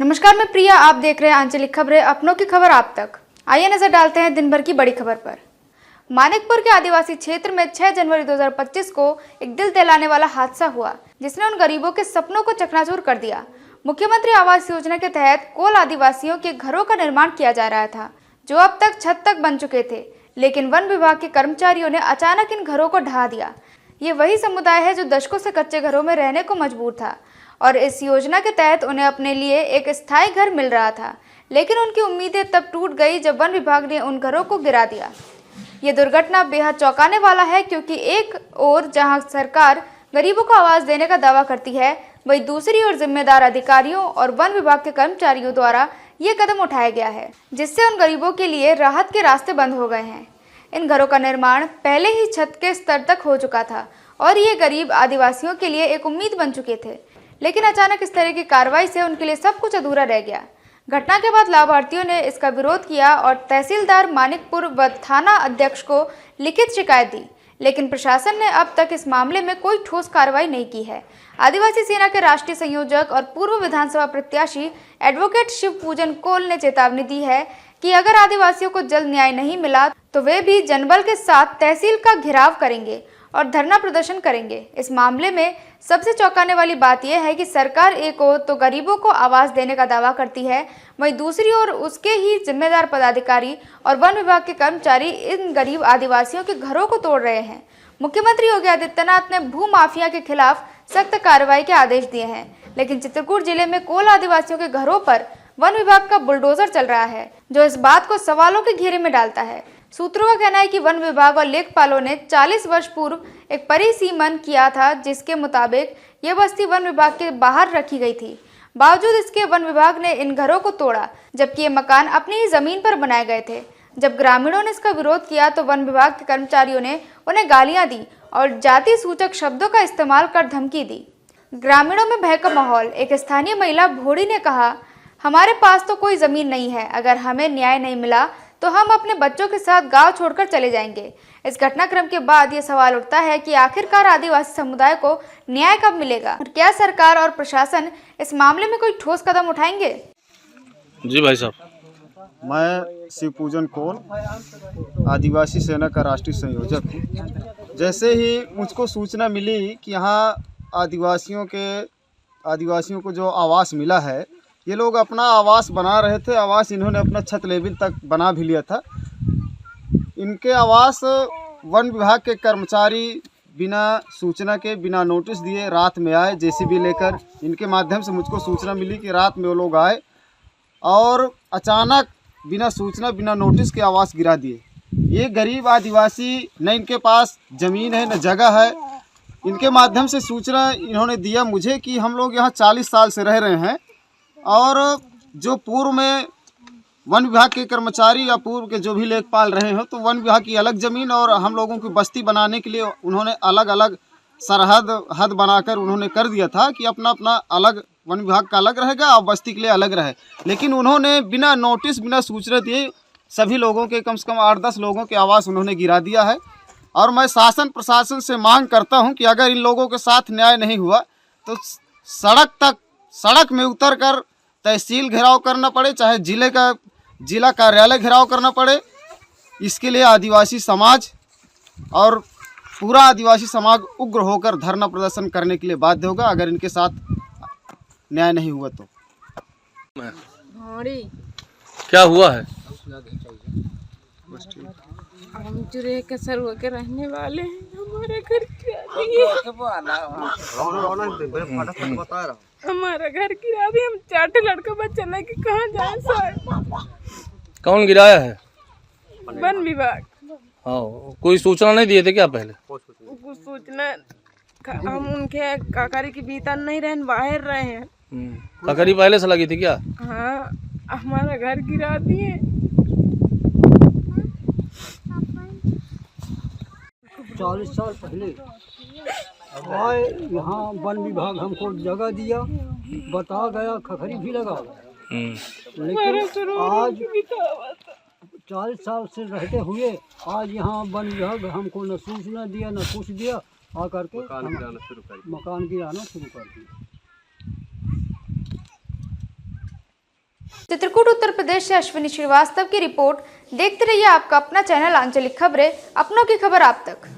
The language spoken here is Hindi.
नमस्कार, मैं प्रिया। आप देख रहे हैं आंचलिक खबरें, अपनों की खबर आप तक। आइए नजर डालते हैं दिन भर की बड़ी खबर पर। मानिकपुर के आदिवासी क्षेत्र में 6 जनवरी 2025 को एक दिल दहलाने वाला हादसा हुआ, जिसने उन गरीबों के सपनों को चकनाचूर कर दिया। मुख्यमंत्री आवास योजना के तहत कोल आदिवासियों के घरों का निर्माण किया जा रहा था, जो अब तक छत तक बन चुके थे, लेकिन वन विभाग के कर्मचारियों ने अचानक इन घरों को ढहा दिया। ये वही समुदाय है जो दशकों से कच्चे घरों में रहने को मजबूर था और इस योजना के तहत उन्हें अपने लिए एक स्थायी घर मिल रहा था, लेकिन उनकी उम्मीदें तब टूट गई जब वन विभाग ने उन घरों को गिरा दिया। ये दुर्घटना बेहद चौंकाने वाला है, क्योंकि एक ओर जहां सरकार गरीबों को आवाज देने का दावा करती है, वहीं दूसरी ओर जिम्मेदार अधिकारियों और वन विभाग के कर्मचारियों द्वारा ये कदम उठाया गया है, जिससे उन गरीबों के लिए राहत के रास्ते बंद हो गए हैं। इन घरों का निर्माण पहले ही छत के स्तर तक हो चुका था और ये गरीब आदिवासियों के लिए एक उम्मीद बन चुके थे, लेकिन अचानक इस तरह की कार्रवाई से उनके लिए सब कुछ अधूरा रह गया। घटना के बाद लाभार्थियों ने इसका विरोध किया और तहसीलदार मानिकपुर व थाना अध्यक्ष को लिखित शिकायत दी, लेकिन प्रशासन ने अब तक इस मामले में कोई ठोस कार्रवाई नहीं की है। आदिवासी सेना के राष्ट्रीय संयोजक और पूर्व विधानसभा प्रत्याशी एडवोकेट शिव पूजन कोल ने चेतावनी दी है कि अगर आदिवासियों को जल्द न्याय नहीं मिला तो वे भी जनबल के साथ तहसील का घेराव करेंगे और धरना प्रदर्शन करेंगे। इस मामले में सबसे चौंकाने वाली बात यह है कि सरकार एक ओर तो गरीबों को आवास देने का दावा करती है, वहीं दूसरी ओर उसके ही जिम्मेदार पदाधिकारी और वन विभाग के कर्मचारी इन गरीब आदिवासियों के घरों को तोड़ रहे हैं। मुख्यमंत्री योगी आदित्यनाथ ने भू माफिया के खिलाफ सख्त कार्रवाई के आदेश दिए हैं, लेकिन चित्रकूट जिले में कोल आदिवासियों के घरों पर वन विभाग का बुलडोजर चल रहा है, जो इस बात को सवालों के घेरे में डालता है। सूत्रों का कहना है कि वन विभाग और लेखपालों ने 40 वर्ष पूर्व एक परिसीमन किया था, जिसके मुताबिक ये बस्ती वन विभाग के बाहर रखी गई थी। बावजूद इसके वन विभाग ने इन घरों को तोड़ा, जबकि ये मकान अपनी ही जमीन पर बनाए गए थे। जब ग्रामीणों ने इसका विरोध किया तो वन विभाग के कर्मचारियों ने उन्हें गालियां दी और जाति सूचक शब्दों का इस्तेमाल कर धमकी दी। ग्रामीणों में भय का माहौल। एक स्थानीय महिला भोड़ी ने कहा, हमारे पास तो कोई जमीन नहीं है, अगर हमें न्याय नहीं मिला तो हम अपने बच्चों के साथ गांव छोड़कर चले जाएंगे। इस घटनाक्रम के बाद ये सवाल उठता है कि आखिरकार आदिवासी समुदाय को न्याय कब मिलेगा और क्या सरकार और प्रशासन इस मामले में कोई ठोस कदम उठाएंगे। जी भाई साहब, मैं शिव पूजन कोल आदिवासी सेना का राष्ट्रीय संयोजक हूँ। जैसे ही मुझको सूचना मिली कि यहाँ आदिवासियों को जो आवास मिला है, ये लोग अपना आवास बना रहे थे। आवास इन्होंने अपना छत लेवल तक बना भी लिया था। इनके आवास वन विभाग के कर्मचारी बिना सूचना के, बिना नोटिस दिए रात में आए, जेसीबी लेकर। इनके माध्यम से मुझको सूचना मिली कि रात में वो लोग आए और अचानक बिना सूचना, बिना नोटिस के आवास गिरा दिए। ये गरीब आदिवासी, न इनके पास ज़मीन है न जगह है। इनके माध्यम से सूचना इन्होंने दिया मुझे कि हम लोग यहाँ 40 साल से रह रहे हैं और जो पूर्व में वन विभाग के कर्मचारी या पूर्व के जो भी लेखपाल रहे हो, तो वन विभाग की अलग ज़मीन और हम लोगों की बस्ती बनाने के लिए उन्होंने अलग अलग हद बनाकर उन्होंने कर दिया था कि अपना अपना अलग, वन विभाग का अलग रहेगा और बस्ती के लिए अलग रहे। लेकिन उन्होंने बिना नोटिस, बिना सूचना दिए सभी लोगों के, कम से कम 8-10 लोगों के आवास उन्होंने गिरा दिया है। और मैं शासन प्रशासन से मांग करता हूं कि अगर इन लोगों के साथ न्याय नहीं हुआ तो सड़क में उतर कर तहसील घेराव करना पड़े, चाहे जिला कार्यालय घेराव करना पड़े। इसके लिए आदिवासी समाज और पूरा आदिवासी समाज उग्र होकर धरना प्रदर्शन करने के लिए बाध्य होगा, अगर इनके साथ न्याय नहीं हुआ तो। क्या हुआ है? हम जुरे कसर होकर रहने वाले हैं। हमारा घर गिरा दिए, हमारा घर गिरा दिए। हम 4 लड़का बच्चा लेके कहाँ जाए सर? कौन गिराया है? वन विभाग। हाँ, कोई सूचना नहीं दिए थे क्या पहले? कुछ सूचना, हम उनके काकारी की बीतन नहीं रहे, बाहर रहे हैं। काकरी पहले से लगी थी क्या? हाँ, हमारा घर गिरा दिए। 40 साल पहले आए यहाँ वन विभाग हमको जगह दिया, बता गया, खखरी भी लगा, लेकिन आज 40 साल से रहते हुए आज यहाँ वन विभाग हमको न सूचना दिया न कुछ दिया, आकर के मकान गिराना शुरू कर दिया। चित्रकूट उत्तर प्रदेश से अश्विनी श्रीवास्तव की रिपोर्ट। देखते रहिए आपका अपना चैनल आंचलिक खबरें, अपनों की खबर आप तक।